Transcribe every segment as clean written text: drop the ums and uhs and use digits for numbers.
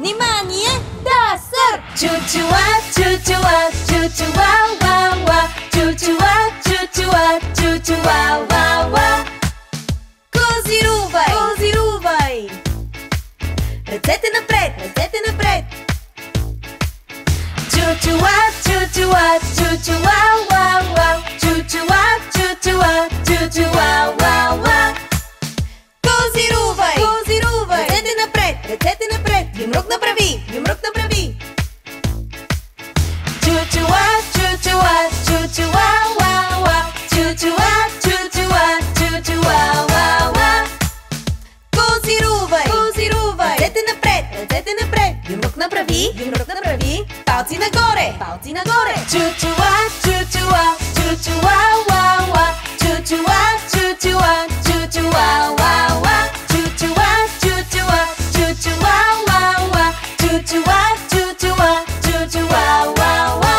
Внимание! Dasar! Чучуа, чучуа, чучуа, ва, ва. Чучуа, чучуа, чучуа, ва, ва. Козирувай! Козирувай! Ръцете напред, ръцете напред. Чучуа, чучуа, чучуа, ва, ва. Чучуа, чучуа, чучуа, ва, ва. Козирувай! Козирувай! Ръцете напред, ръцете напред. Юмрук направи, юмрук направи. Чучуа, чучуа, чучуа, ва, ва. Чучуа, чучуа, чучуа, ва, ва. Козирувай! Козирувай! Ръцете напред, ръцете напред. Юмрук направи, юмрук направи. Палци нагоре, палци нагоре. Чучуа, чучуа, чучуа, ва, ва. Чучуа, чучуа, чучуа, ва, ва. Чучуа, чучуа, чучуа, ва, ва. Чучуа, чучуа, чучуа, ва, ва.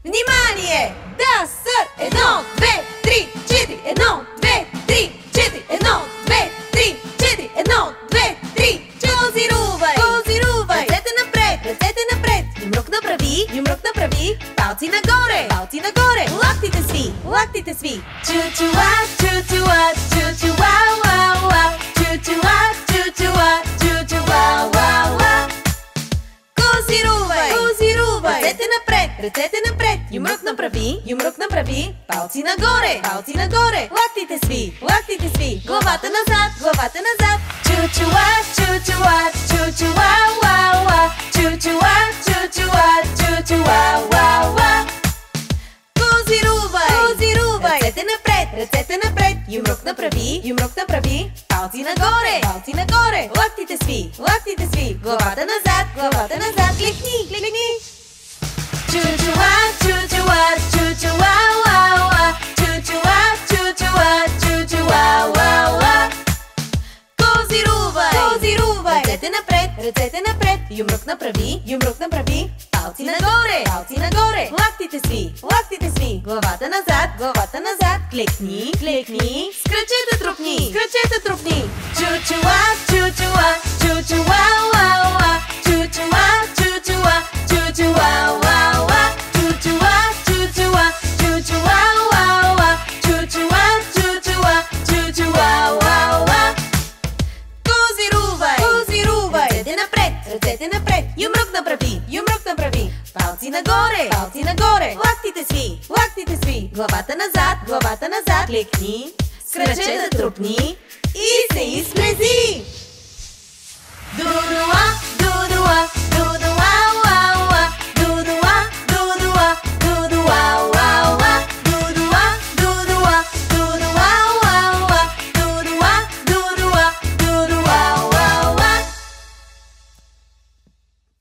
Внимание! Dasar! 1, 2, 3, 4. 1, 2, 3, 4. 1, 2, 3, 4. 1, 2, 3, 4. Козирувай! Козирувай! Ръцете напред, ръцете напред. Юмрук направи, юмрук направи. Палци нагоре, палци нагоре. Лактите сви, лактите сви. Чучуа, чучуа, чучуа, ва, ва. Чучуа, чучуа, чучуа, ва, ва. Козирувай! Козирувай! Ръцете напред, ръцете напред. Юмрук направи. Палци нагоре, палци нагоре. Лактите сви, лактите сви. Главата назад, главата назад. Чучуа, чучуа, чучуа, ва, ва. Чучуа, чучуа, чучуа, ва, ва. Козирувай! Козирувай! Ръцете напред, ръцете напред. Юмрук направи. Палци нагоре, палци нагоре. Лактите сви. Главата назад. Клекни, клекни. Чучуа, чучуа, чучуа, ва, ва. Чучуа, чучуа, чучуа, ва, ва. Козирувай! Козирувай! Ръцете напред. Юмрук направи. Палци нагоре. Лактите сви. Главата назад. Клекни, клекни. С крачета трупни. Чучуа, чучуа, чучуа, ва, ва. Чучуа, чучуа, чучуа, ва, ва. Чучуа, чучуа, чучуа, ва, ва. Чучуа, чучуа, чучуа, ва, ва. Козирувай! Ръцете напред. Юмрук направи. Палци нагоре. Лактите сви. Главата назад. Клекни. С крачета трупни. И се изплези.